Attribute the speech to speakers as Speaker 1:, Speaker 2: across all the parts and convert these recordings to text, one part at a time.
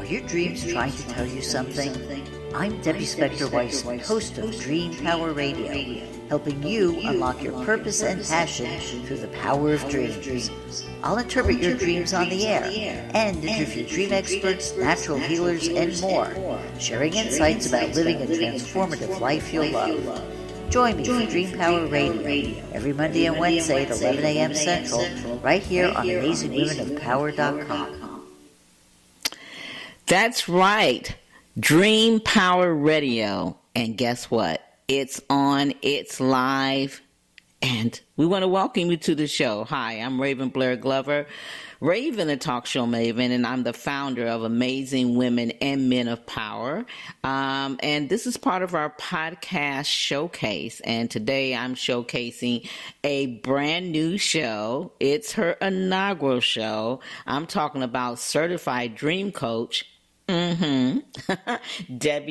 Speaker 1: your dreams trying to tell you something? I'm Debbie Spector-Weissman, host of Dream Power Radio, helping you unlock your purpose and passion through the power of dreams. I'll interpret your dreams on the air and interview dream experts, natural healers, and more, sharing insights about living a transformative life you'll love. Join me for Dream Power Radio every Monday and Wednesday at 11 a.m. Central, right here on AmazingWomenOfPower.com.
Speaker 2: That's right. Dream Power Radio. And guess what? It's on, it's live, and we want to welcome you to the show. Hi, I'm Raven Blair Glover, Raven, a talk show maven, and I'm the founder of Amazing Women and Men of Power. And this is part of our podcast showcase. And today I'm showcasing a brand new show. It's her inaugural show. I'm talking about Certified Dream Coach, Debbie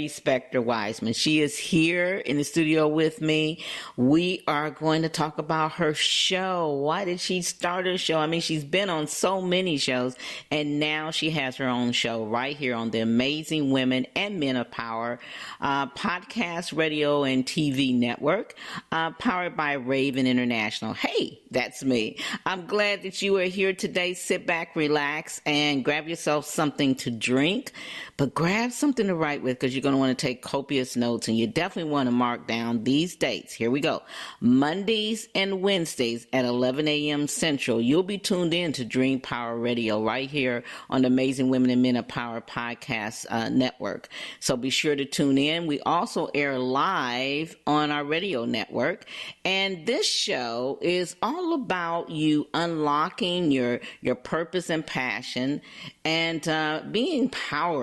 Speaker 2: Spector-Weissman. She is here in the studio with me. We are going to talk about her show. Why did she start her show? I mean, she's been on so many shows, and now she has her own show right here on the Amazing Women and Men of Power podcast, radio, and TV network, powered by Raven International. Hey, that's me. I'm glad that you are here today. Sit back, relax, and grab yourself something to drink. But grab something to write with, because you're going to want to take copious notes, and you definitely want to mark down these dates. Here we go. Mondays and Wednesdays at 11 a.m. Central, you'll be tuned in to Dream Power Radio right here on the Amazing Women and Men of Power podcast network. So be sure to tune in. We also air live on our radio network. And this show is all about you unlocking your purpose and passion and being empowered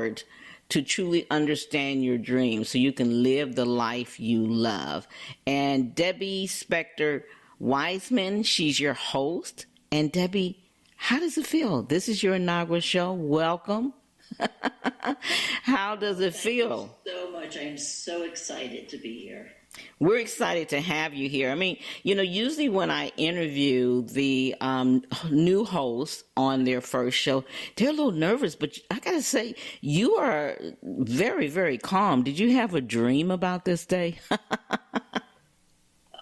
Speaker 2: to truly understand your dreams so you can live the life you love. And Debbie Spector-Weissman, she's your host. And Debbie, how does it feel? This is your inaugural show. Welcome. How does it feel?
Speaker 3: Thank you so much. I'm so excited to be here.
Speaker 2: We're excited to have you here. I mean, usually when I interview the new hosts on their first show, they're a little nervous, but I got to say, you are very, very calm. Did you have a dream about this day?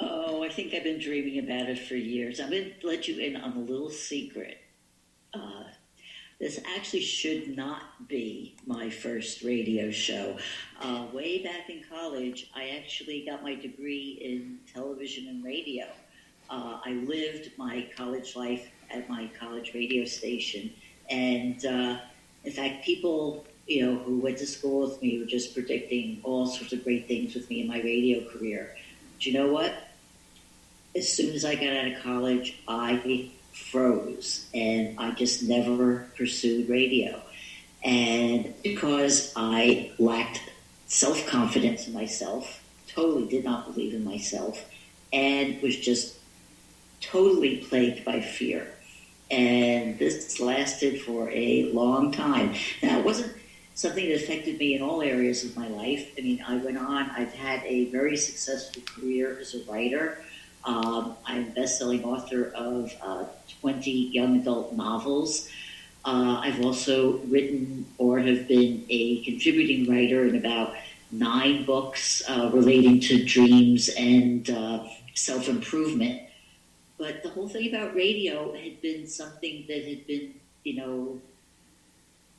Speaker 3: Oh, I think I've been dreaming about it for years. I'm going to let you in on a little secret. This actually should not be my first radio show. Way back in college, I actually got my degree in television and radio. I lived my college life at my college radio station. And in fact, people who went to school with me were just predicting all sorts of great things with me in my radio career. But you know what? As soon as I got out of college, I froze, and I just never pursued radio. And because I lacked self-confidence in myself, totally did not believe in myself, and was just totally plagued by fear. And this lasted for a long time. Now, it wasn't something that affected me in all areas of my life. I mean, I went on, I've had a very successful career as a writer. I'm a best-selling author of 20 young adult novels. I've also written or have been a contributing writer in about 9 books relating to dreams and self-improvement. But the whole thing about radio had been something that had been,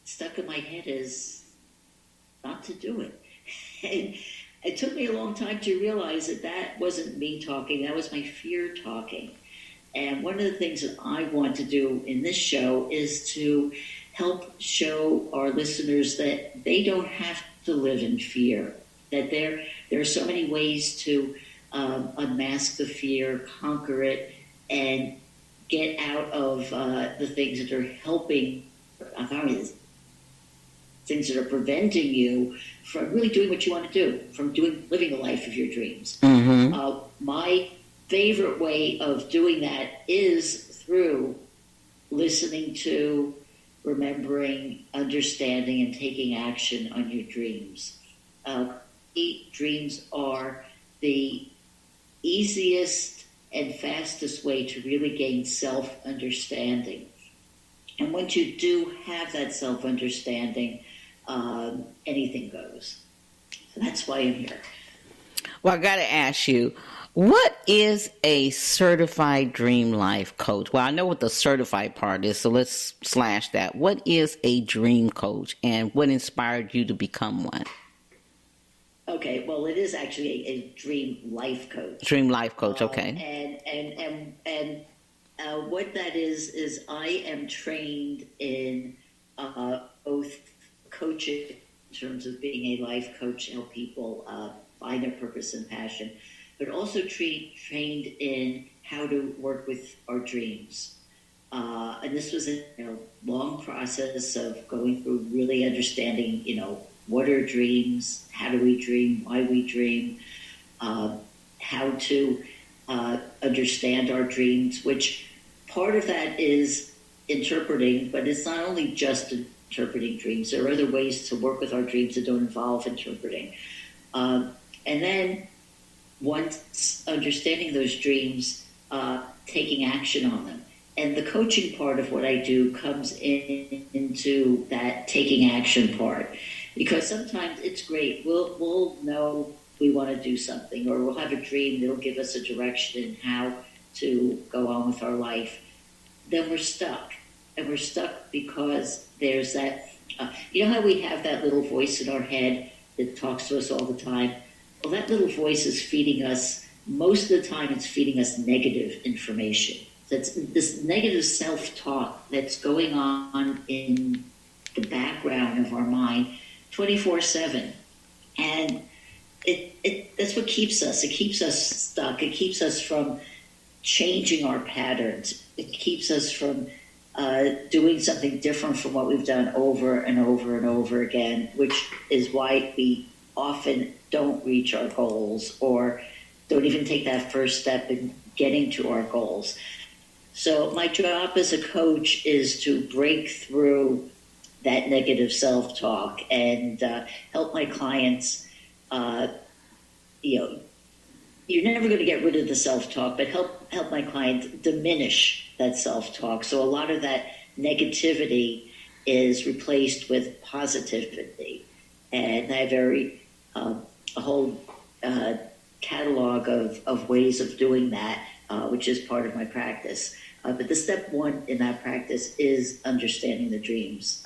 Speaker 3: stuck in my head as not to do it. And it took me a long time to realize that wasn't me talking, that was my fear talking. And one of the things that I want to do in this show is to help show our listeners that they don't have to live in fear, that there are so many ways to unmask the fear, conquer it, and get out of the things that are helping, things that are preventing you from really doing what you want to do, from living the life of your dreams. Mm-hmm. My favorite way of doing that is through listening to, remembering, understanding, and taking action on your dreams. Dreams are the easiest and fastest way to really gain self-understanding. And once you do have that self-understanding, anything goes. So that's why I'm here.
Speaker 2: Well, I got to ask you, what is a certified dream life coach? Well, I know what the certified part is, so let's slash that. What is a dream coach, and what inspired you to become one?
Speaker 3: Okay, well, it is actually a dream life coach.
Speaker 2: Dream life coach, okay.
Speaker 3: And what that is I am trained in both coaching in terms of being a life coach, help people find their purpose and passion, but also trained in how to work with our dreams. And this was a long process of going through really understanding, what are dreams, how do we dream, why we dream, how to understand our dreams, which part of that is interpreting, but it's not only just interpreting dreams. There are other ways to work with our dreams that don't involve interpreting. And then once understanding those dreams, taking action on them. And the coaching part of what I do comes into that taking action part. Because sometimes it's great. We'll know we want to do something, or we'll have a dream that'll give us a direction in how to go on with our life. Then we're stuck. And we're stuck because there's that, you know how we have that little voice in our head that talks to us all the time? Well, that little voice is feeding us, most of the time it's feeding us negative information. That's this negative self-talk that's going on in the background of our mind 24/7. And that's what keeps us. It keeps us stuck. It keeps us from changing our patterns. It keeps us from doing something different from what we've done over and over and over again, which is why we often don't reach our goals or don't even take that first step in getting to our goals. So my job as a coach is to break through that negative self-talk and help my clients, you're never going to get rid of the self-talk, but help my clients diminish that self-talk. So a lot of that negativity is replaced with positivity. And I have a whole catalog of ways of doing that, which is part of my practice. But the step one in that practice is understanding the dreams,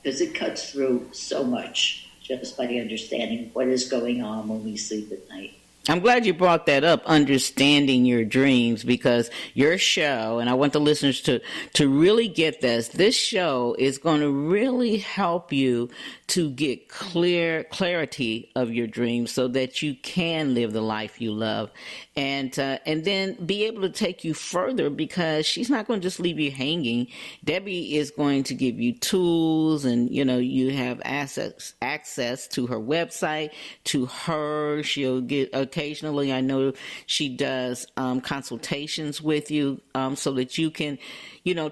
Speaker 3: because it cuts through so much just by understanding what is going on when we sleep at night.
Speaker 2: I'm glad you brought that up, understanding your dreams, because your show, and I want the listeners to really get this show is going to really help you to get clarity of your dreams so that you can live the life you love, and then be able to take you further, because she's not going to just leave you hanging. Debbie is going to give you tools, and you have access to her website, to her. She'll get occasionally, I know she does consultations with you, so that you can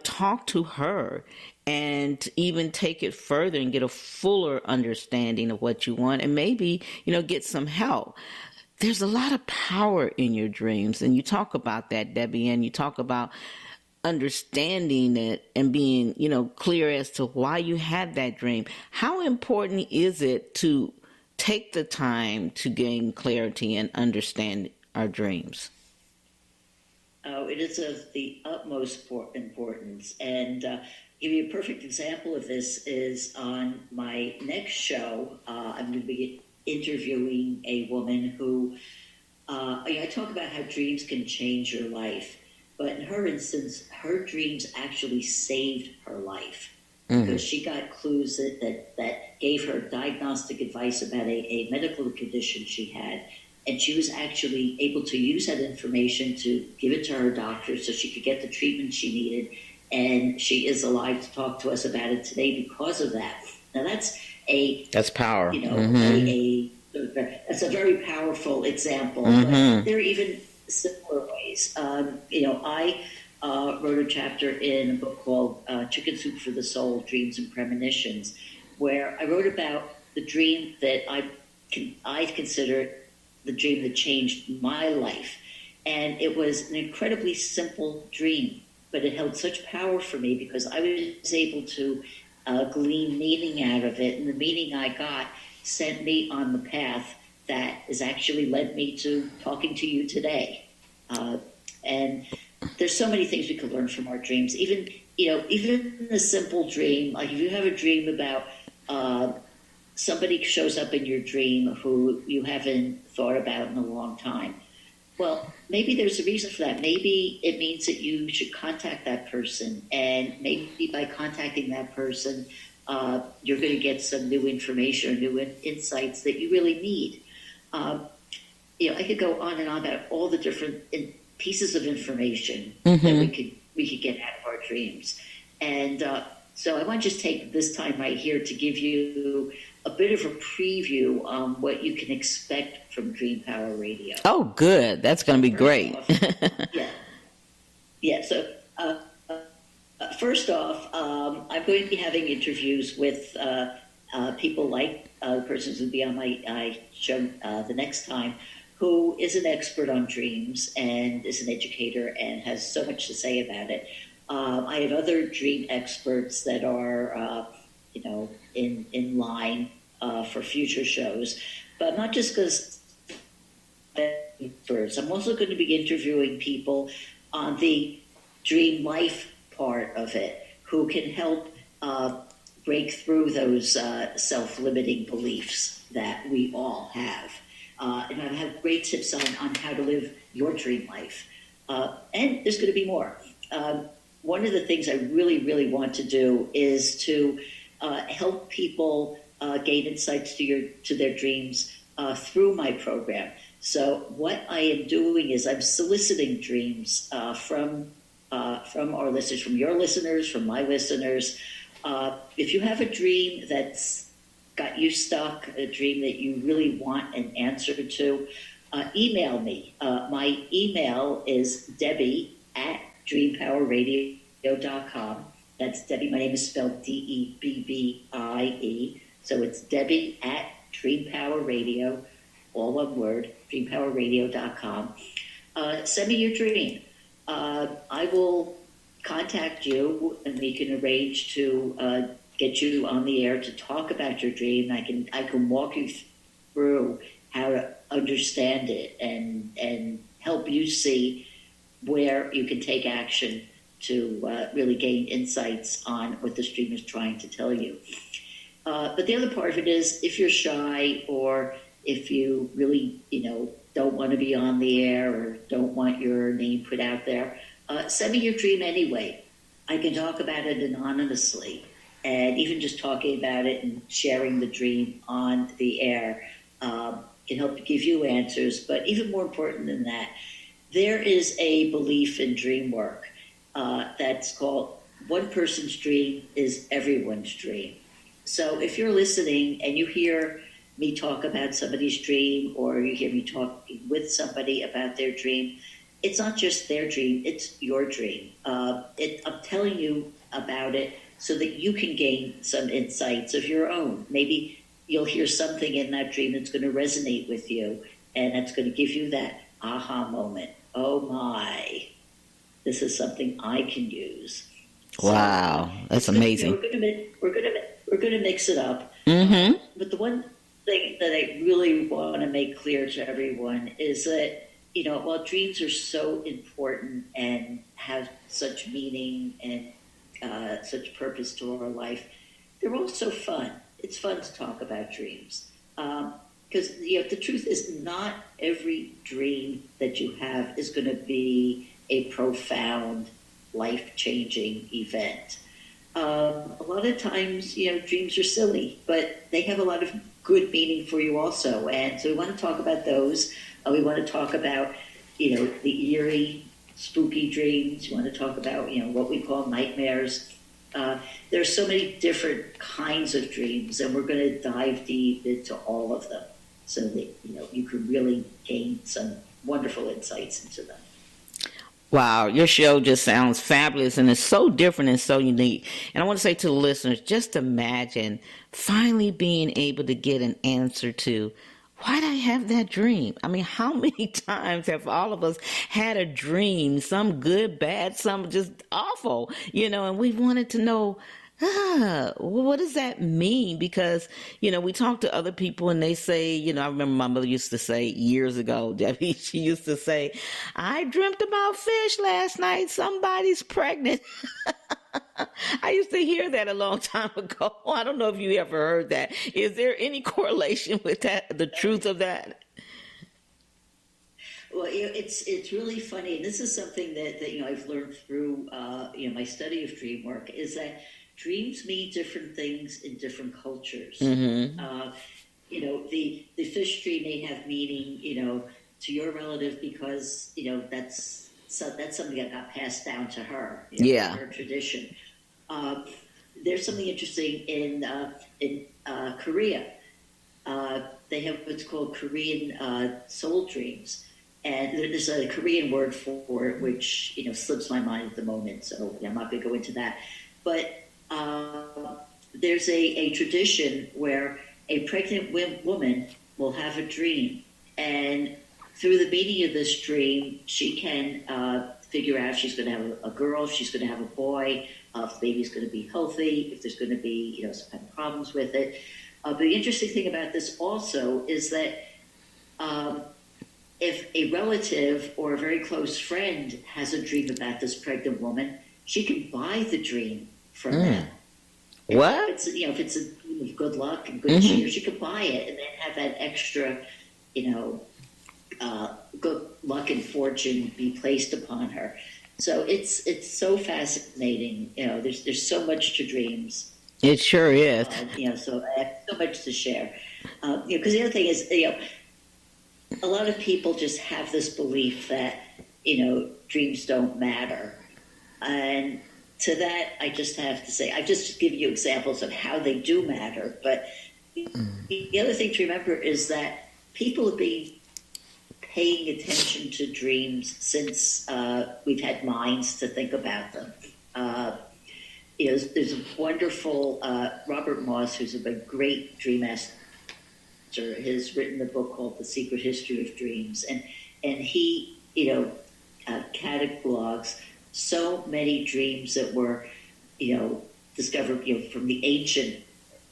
Speaker 2: talk to her and even take it further and get a fuller understanding of what you want, and maybe get some help. There's a lot of power in your dreams, and you talk about that, Debbie, and you talk about understanding it and being clear as to why you had that dream. How important is it to take the time to gain clarity and understand our dreams?
Speaker 3: Oh, it is of the utmost importance. And give you a perfect example of this is on my next show. I'm going to be interviewing a woman who, I talk about how dreams can change your life. But in her instance, her dreams actually saved her life. Because she got clues that gave her diagnostic advice about a medical condition she had. And she was actually able to use that information to give it to her doctor so she could get the treatment she needed. And she is alive to talk to us about it today because of that. Now that's
Speaker 2: power.
Speaker 3: That's a very powerful example. But there are even simpler ways. I wrote a chapter in a book called Chicken Soup for the Soul, Dreams and Premonitions, where I wrote about the dream that I consider the dream that changed my life. And it was an incredibly simple dream, but it held such power for me because I was able to glean meaning out of it. And the meaning I got sent me on the path that has actually led me to talking to you today. And there's so many things we could learn from our dreams. Even a simple dream, like if you have a dream about somebody shows up in your dream who you haven't thought about in a long time. Well, maybe there's a reason for that. Maybe it means that you should contact that person, and maybe by contacting that person, you're going to get some new information or new insights that you really need. I could go on and on about all the different pieces of information that we could get out of our dreams, and so I want to just take this time right here to give you a bit of a preview on what you can expect from Dream Power Radio.
Speaker 2: Oh, good. That's going to be great.
Speaker 3: Yeah. So first off, I'm going to be having interviews with people like the person who'll be on my show the next time, who is an expert on dreams and is an educator and has so much to say about it. I have other dream experts that are, in line for future shows. But I'm not just going to experts. I'm also going to be interviewing people on the dream life part of it who can help break through those self-limiting beliefs that we all have. And I have great tips on how to live your dream life. And there's going to be more. One of the things I really, really want to do is to help people gain insights to their dreams through my program. So what I am doing is I'm soliciting dreams from our listeners, from your listeners, from my listeners. If you have a dream that's got you stuck, a dream that you really want an answer to, email me. My email is Debbie@DreamPowerRadio.com. That's Debbie. My name is spelled Debbie. So it's Debbie@DreamPowerRadio, all one word, DreamPowerRadio.com. Send me your dream. I will contact you, and we can arrange to get you on the air to talk about your dream. I can walk you through how to understand it and help you see where you can take action to really gain insights on what the dream is trying to tell you. But the other part of it is, if you're shy or if you really, don't want to be on the air or don't want your name put out there, send me your dream anyway. I can talk about it anonymously, and even just talking about it and sharing the dream on the air can help give you answers. But even more important than that, there is a belief in dream work that's called one person's dream is everyone's dream. So if you're listening and you hear me talk about somebody's dream, or you hear me talk with somebody about their dream, it's not just their dream, it's your dream. I'm telling you about it so that you can gain some insights of your own. Maybe you'll hear something in that dream that's going to resonate with you, and that's going to give you that aha moment. Oh my, this is something I can use.
Speaker 2: Wow, that's amazing.
Speaker 3: We're going to mix it up. But the one thing that I really want to make clear to everyone is that, while dreams are so important and have such meaning and such purpose to our life, they're also fun. It's fun to talk about dreams. Because the truth is, not every dream that you have is going to be a profound, life-changing event. A lot of times, dreams are silly, but they have a lot of good meaning for you also. And so we want to talk about those. We want to talk about, the eerie, spooky dreams. We want to talk about, what we call nightmares. There's so many different kinds of dreams, and we're going to dive deep into all of them so that, you can really gain some wonderful insights into them.
Speaker 2: Wow, your show just sounds fabulous, and it's so different and so unique. And I want to say to the listeners, just imagine finally being able to get an answer to, why did I have that dream? I mean, how many times have all of us had a dream, some good, bad, some just awful, and we wanted to know, What does that mean? Because, we talk to other people and they say, I remember my mother used to say years ago, Debbie, she used to say, I dreamt about fish last night. Somebody's pregnant. I used to hear that a long time ago. I don't know if you ever heard that. Is there any correlation with that, the truth of that?
Speaker 3: Well, it's really funny, and this is something that I've learned through my study of dream work, is that dreams mean different things in different cultures. The fish dream may have meaning, to your relative because that's something that got passed down to her, her tradition. There's something interesting in Korea. They have what's called Korean soul dreams. And there's a Korean word for it, which slips my mind at the moment, so I'm not going to go into that. But there's a tradition where a pregnant woman will have a dream, and through the meaning of this dream, she can figure out if she's going to have a girl, if she's going to have a boy, if the baby's going to be healthy, if there's going to be some kind of problems with it. But the interesting thing about this also is that if a relative or a very close friend has a dream about this pregnant woman, she can buy the dream from them.
Speaker 2: What?
Speaker 3: If it's a dream of good luck and good cheer, she could buy it and then have that extra, good luck and fortune be placed upon her. So it's so fascinating. There's so much to dreams.
Speaker 2: It sure is.
Speaker 3: So I have so much to share. Because the other thing is, a lot of people just have this belief that, dreams don't matter. And to that, I just have to say, I just give you examples of how they do matter. But the other thing to remember is that people have been paying attention to dreams since we've had minds to think about them. There's a wonderful Robert Moss, who's a great dream master, has written a book called The Secret History of Dreams, and he catalogs so many dreams that were discovered from the ancient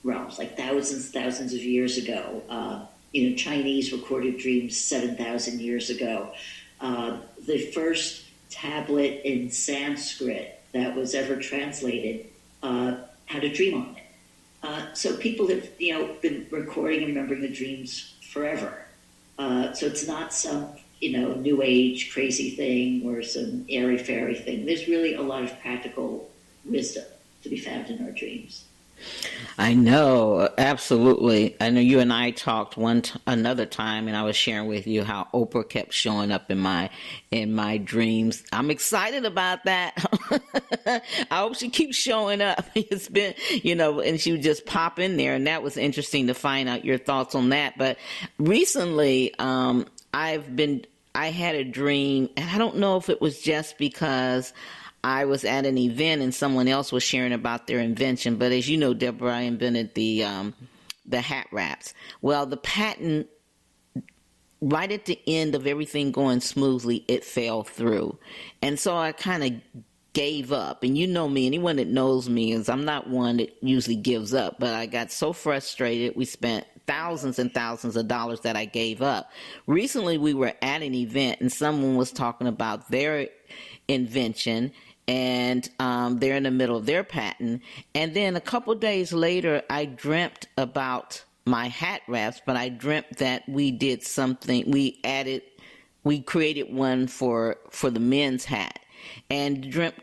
Speaker 3: realms, like thousands of years ago. Chinese recorded dreams 7,000 years ago. The first tablet in Sanskrit that was ever translated had a dream on it. So people have, been recording and remembering the dreams forever. So it's not some, new age crazy thing or some airy-fairy thing. There's really a lot of practical wisdom to be found in our dreams.
Speaker 2: I know, absolutely. I know you and I talked another time, and I was sharing with you how Oprah kept showing up in my dreams. I'm excited about that. I hope she keeps showing up. It's been, and she would just pop in there, and that was interesting to find out your thoughts on that. But recently, I had a dream, and I don't know if it was just because I was at an event and someone else was sharing about their invention. But as you know, Deborah, I invented the hat wraps. Well, the patent, right at the end of everything going smoothly, it fell through. And so I kind of gave up. And you know me, anyone that knows me, is I'm not one that usually gives up. But I got so frustrated. We spent thousands and thousands of dollars that I gave up. Recently, we were at an event and someone was talking about their invention, and they're in the middle of their patent. And then a couple days later, I dreamt about my hat wraps, but I dreamt that we did something. We created one for the men's hat, and dreamt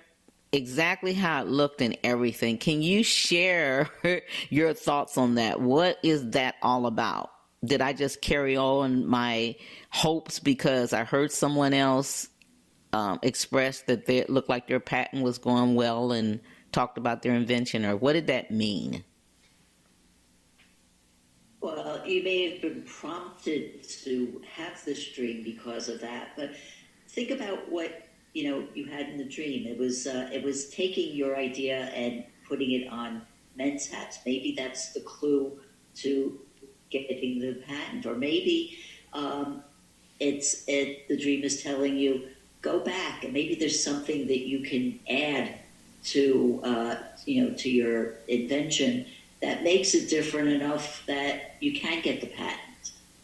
Speaker 2: exactly how it looked and everything. Can you share your thoughts on that? What is that all about? Did I just carry on my hopes because I heard someone else expressed that they looked like their patent was going well and talked about their invention, or what did that mean?
Speaker 3: Well, you may have been prompted to have this dream because of that, but think about what you had in the dream. It was taking your idea and putting it on men's hats. Maybe that's the clue to getting the patent, or maybe the dream is telling you, go back, and maybe there's something that you can add to to your invention that makes it different enough that you can get the patent.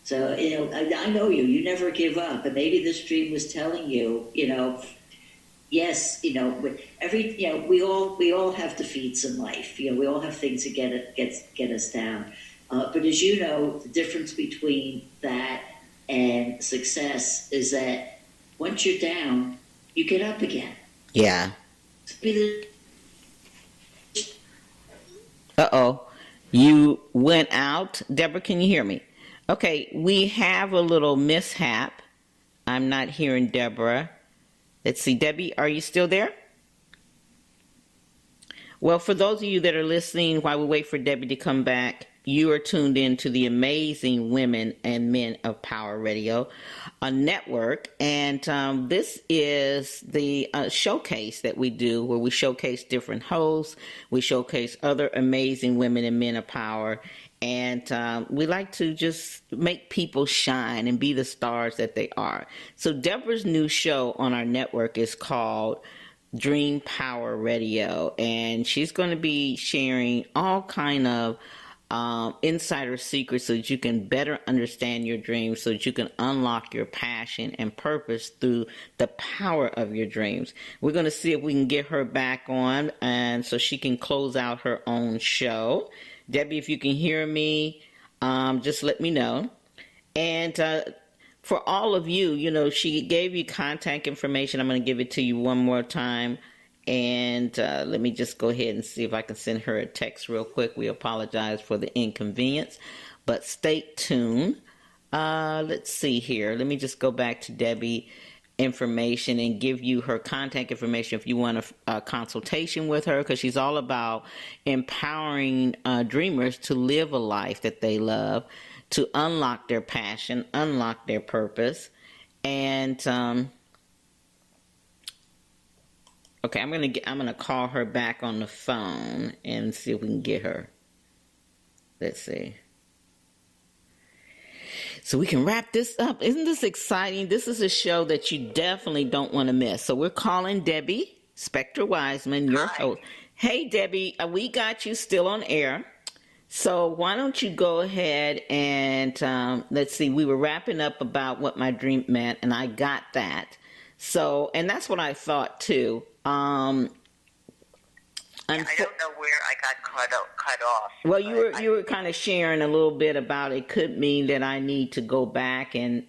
Speaker 3: So I know you never give up, and maybe this dream was telling you, yes, we all have defeats in life. We all have things that get us down. But as you know, the difference between that and success is that once you're down, you get up again.
Speaker 2: Yeah. Uh-oh. You went out. Deborah, can you hear me? Okay, we have a little mishap. I'm not hearing Deborah. Let's see. Debbie, are you still there? Well, for those of you that are listening while we wait for Debbie to come back, you are tuned in to the amazing Women and Men of Power Radio network. And this is the showcase that we do, where we showcase different hosts. We showcase other amazing women and men of power. And we like to just make people shine and be the stars that they are. So Deborah's new show on our network is called Dream Power Radio. And she's going to be sharing all kind of insider secrets so that you can better understand your dreams, so that you can unlock your passion and purpose through the power of your dreams. We're going to see if we can get her back on, and so she can close out her own show. Debbie, if you can hear me, just let me know. And for all of you, she gave you contact information. I'm going to give it to you one more time. And let me just go ahead and see if I can send her a text real quick. We apologize for the inconvenience, but stay tuned. Let's see here. Let me just go back to Debbie information and give you her contact information if you want a consultation with her, because she's all about empowering dreamers to live a life that they love, to unlock their passion, unlock their purpose. And okay, I'm gonna call her back on the phone and see if we can get her. Let's see. So we can wrap this up. Isn't this exciting? This is a show that you definitely don't want to miss. So we're calling Debbie Spector Wiseman, your host. Hey, Debbie, we got you still on air. So why don't you go ahead and let's see. We were wrapping up about what my dream meant, and I got that. So, and that's what I thought too. I
Speaker 4: don't know where I got cut off.
Speaker 2: Well, you were kind of sharing a little bit about it could mean that I need to go back and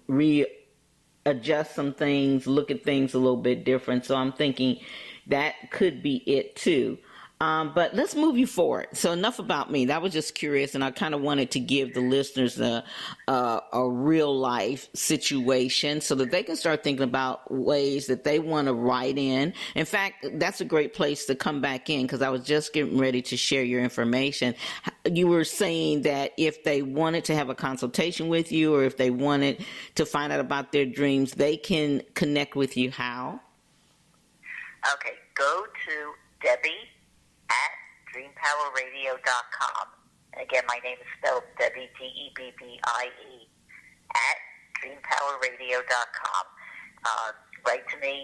Speaker 2: readjust some things, look at things a little bit different. So I'm thinking that could be it too. But let's move you forward. So enough about me. That was just curious, and I kind of wanted to give the listeners a real life situation so that they can start thinking about ways that they want to write in. In fact, that's a great place to come back in, because I was just getting ready to share your information. You were saying that if they wanted to have a consultation with you, or if they wanted to find out about their dreams, they can connect with you. How?
Speaker 4: Okay, go to Debbie at dreampowerradio.com. Again, my name is spelled Debbie, Debbie, at dreampowerradio.com. Write to me.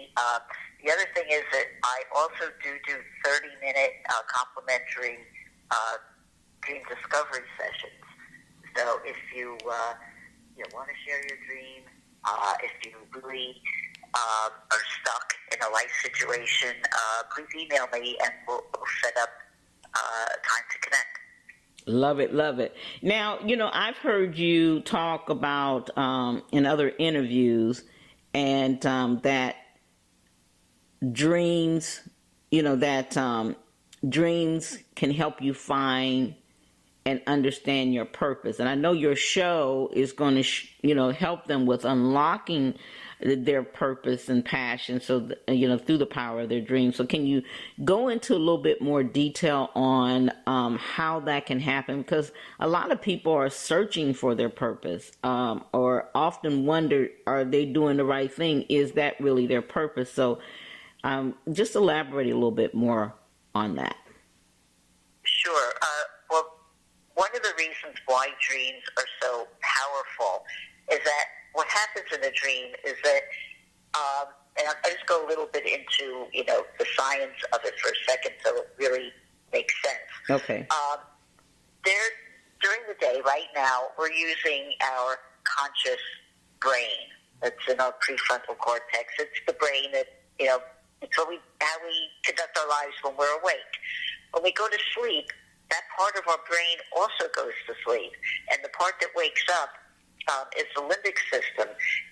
Speaker 4: The other thing is that I also do 30-minute complimentary dream discovery sessions. So if you want to share your dream, if you really are stuck in a life situation, please email me and we'll set up time to connect.
Speaker 2: Love it, love it. Now, I've heard you talk about in other interviews and that dreams, dreams can help you find and understand your purpose. And I know your show is going to, help them with unlocking their purpose and passion, so through the power of their dreams. So can you go into a little bit more detail on how that can happen? Because a lot of people are searching for their purpose, or often wonder, are they doing the right thing? Is that really their purpose? So just elaborate a little bit more on that.
Speaker 4: Sure. Well, one of the reasons why dreams are so powerful is that what happens in a dream is that and I'll just go a little bit into, the science of it for a second so it really makes sense.
Speaker 2: Okay.
Speaker 4: During the day, right now, we're using our conscious brain that's in our prefrontal cortex. It's the brain that, it's how we conduct our lives when we're awake. When we go to sleep, that part of our brain also goes to sleep. And the part that wakes up is the limbic system.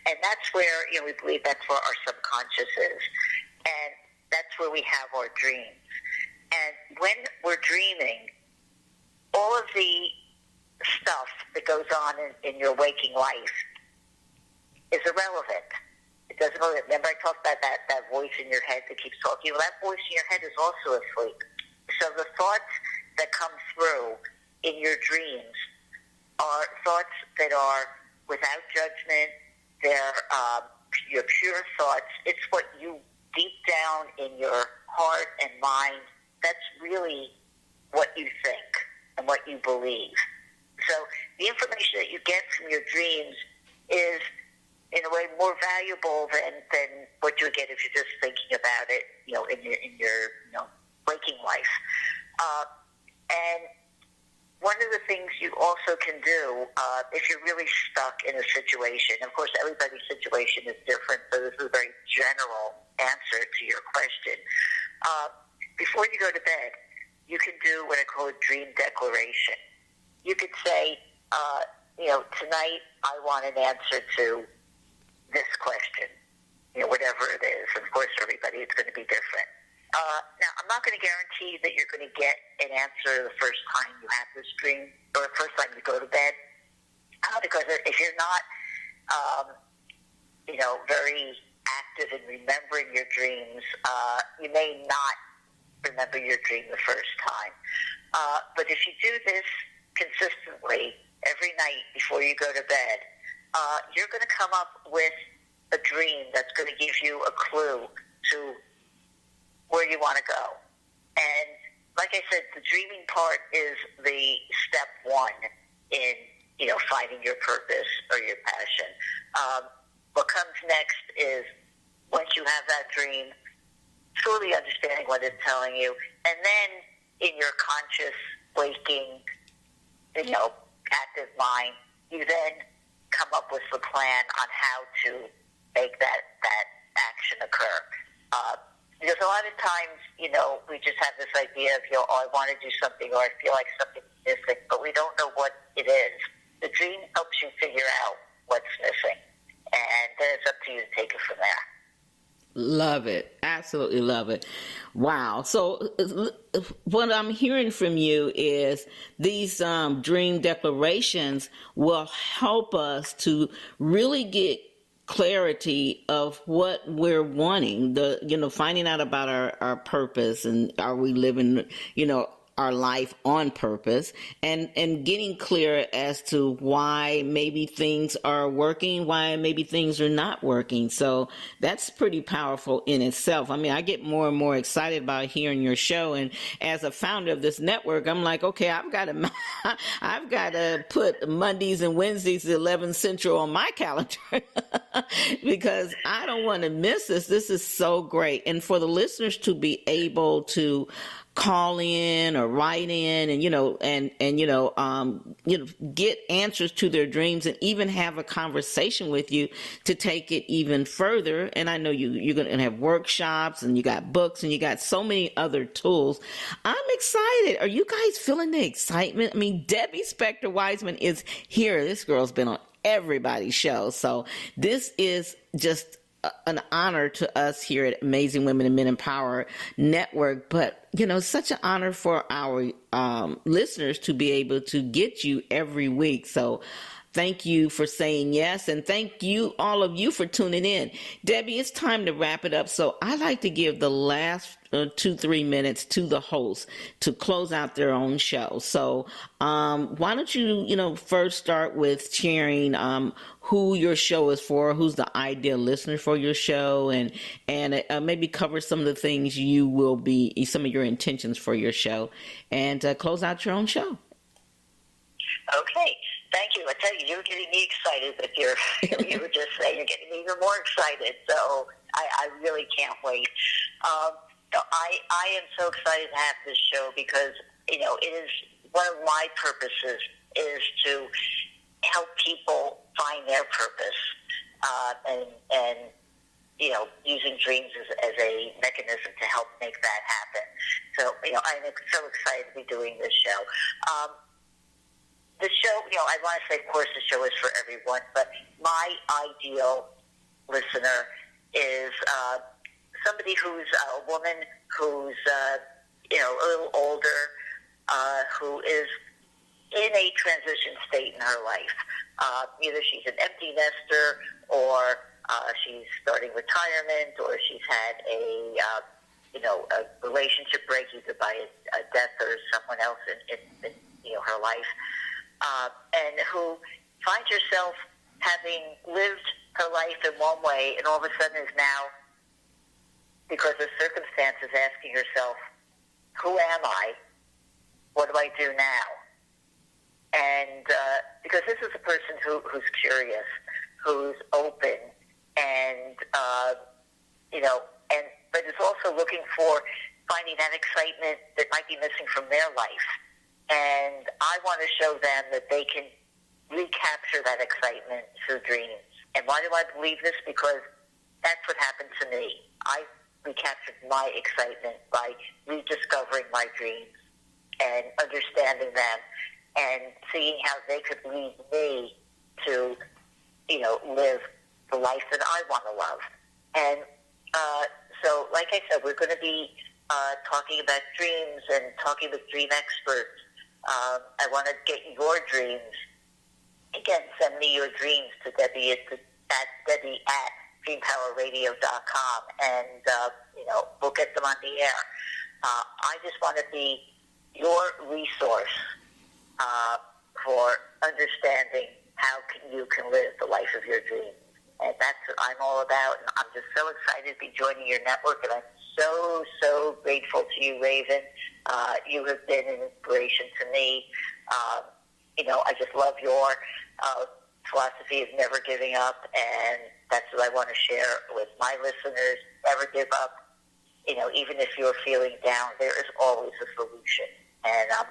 Speaker 4: And that's where, we believe that's where our subconscious is. And that's where we have our dreams. And when we're dreaming, all of the stuff that goes on in your waking life is irrelevant. It doesn't really, remember I talked about that voice in your head that keeps talking? Well, that voice in your head is also asleep. So the thoughts that come through in your dreams are thoughts that are without judgment. They're your pure thoughts. It's what you deep down in your heart and mind, that's really what you think and what you believe. So the information that you get from your dreams is, in a way, more valuable than what you would get if you're just thinking about it, in your waking life. And one of the things you also can do, if you're really stuck in a situation, of course, everybody's situation is different, so this is a very general answer to your question. Before you go to bed, you can do what I call a dream declaration. You could say, tonight I want an answer to this question, whatever it is. Of course, for everybody, it's going to be different. Now, I'm not going to guarantee that you're going to get an answer the first time you have this dream or the first time you go to bed, because if you're not, very active in remembering your dreams, you may not remember your dream the first time. But if you do this consistently every night before you go to bed, you're going to come up with a dream that's going to give you a clue to where you want to go. And like I said, the dreaming part is the step one in, finding your purpose or your passion. What comes next is, once you have that dream, truly understanding what it's telling you, and then in your conscious, waking, active mind, you then come up with the plan on how to make that action occur. Because a lot of times, we just have this idea of, I want to do something, or I feel like something's missing, but we don't know what it is. The dream helps you figure out what's missing, and then it's up to you to take it from there.
Speaker 2: Love it. Absolutely love it. Wow. So what I'm hearing from you is these dream declarations will help us to really get clarity of what we're wanting, finding out about our purpose, and are we living, our life on purpose, and getting clear as to why maybe things are working, why maybe things are not working. So that's pretty powerful in itself. I mean, I get more and more excited about hearing your show. And as a founder of this network, I'm like, okay, I've got to put Mondays and Wednesdays at 11 Central on my calendar because I don't want to miss this. This is so great. And for the listeners to be able to call in or write in and, get answers to their dreams and even have a conversation with you to take it even further. And I know you're going to have workshops, and you got books, and you got so many other tools. I'm excited. Are you guys feeling the excitement? I mean, Debbie Spector Wiseman is here. This girl's been on everybody's show. So this is just an honor to us here at Amazing Women and Men in Power Network, but such an honor for our listeners to be able to get you every week. So thank you for saying yes, and thank you, all of you, for tuning in. Debbie, it's time to wrap it up. So I like to give the last 2-3 minutes to the host to close out their own show. So why don't you, first start with sharing who your show is for, who's the ideal listener for your show, and maybe cover some of the things some of your intentions for your show, and close out your own show.
Speaker 4: Okay. Thank you. I tell you, you're getting me excited. If you were just saying, you're getting me even more excited. So I really can't wait. I am so excited to have this show because, it is one of my purposes is to help people find their purpose, and using dreams as a mechanism to help make that happen. So, I'm so excited to be doing this show. The show, I want to say, of course, the show is for everyone, but my ideal listener is somebody who's a woman who's, a little older, who is in a transition state in her life. Either she's an empty nester, or she's starting retirement, or she's had a relationship break either by a death or someone else in her life, and who finds herself having lived her life in one way, and all of a sudden is now, because of circumstances, asking herself, who am I? What do I do now? And because this is a person who's curious, who's open, and but is also looking for finding that excitement that might be missing from their life. And I want to show them that they can recapture that excitement through dreams. And why do I believe this? Because that's what happened to me. I recaptured my excitement by rediscovering my dreams and understanding them and seeing how they could lead me to, live the life that I want to love. And so, like I said, we're going to be talking about dreams and talking with dream experts. I want to get your dreams. Again, send me your dreams to Debbie at Debbie@DreamPowerRadio.com, and we'll get them on the air. I just want to be your resource for understanding how you can live the life of your dreams. And that's what I'm all about. And I'm just so excited to be joining your network, and I'm so, so grateful to you, Raven. You have been an inspiration to me. I just love your philosophy of never giving up, and that's what I want to share with my listeners. Never give up. Even if you're feeling down, there is always a solution. And I'm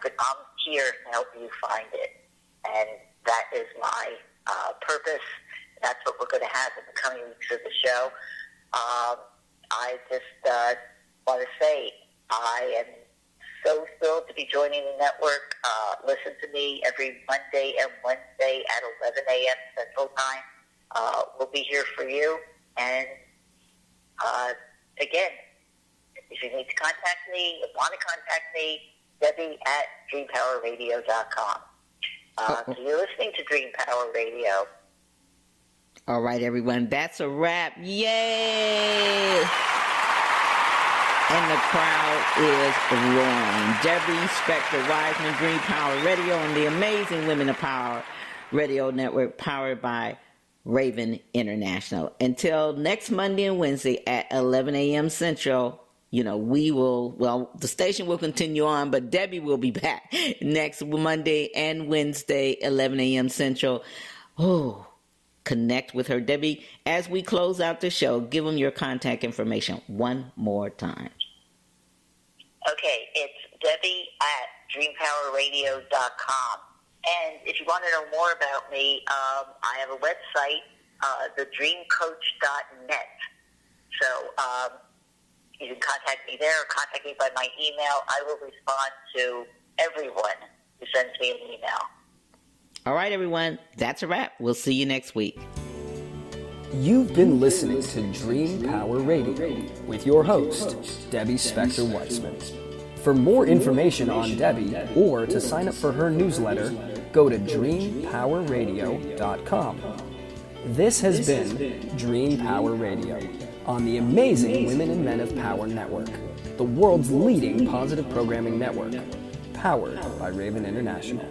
Speaker 4: here to help you find it. And that is my purpose. That's what we're going to have in the coming weeks of the show. I just want to say I am so thrilled to be joining the network. Listen to me every Monday and Wednesday at 11 a.m. Central Time. We'll be here for you. And again, if you need to contact me, if you want to contact me, Debbie at DreamPowerRadio.com. So you're listening to Dream Power Radio.
Speaker 2: All right, everyone, that's a wrap. Yay! And the crowd is roaring. Debbie Spector Wiseman, Dream Power Radio, and the amazing Women of Power Radio Network, powered by Raven International. Until next Monday and Wednesday at 11 a.m. Central, the station will continue on, but Debbie will be back next Monday and Wednesday, 11 a.m. Central. Connect with her. Debbie, as we close out the show, give them your contact information one more time.
Speaker 4: Okay, it's Debbie at DreamPowerRadio.com. And if you want to know more about me, I have a website, thedreamcoach.net. So you can contact me there or contact me by my email. I will respond to everyone who sends me an email.
Speaker 2: All right, everyone. That's a wrap. We'll see you next week.
Speaker 5: You've been listening to Dream Power Radio with your host, Debbie Spector Weitzman. For more information on Debbie or to sign up for her newsletter, go to DreamPowerRadio.com. This has been Dream Power Radio on the amazing Women and Men of Power Network, the world's leading positive programming network, powered by Raven International.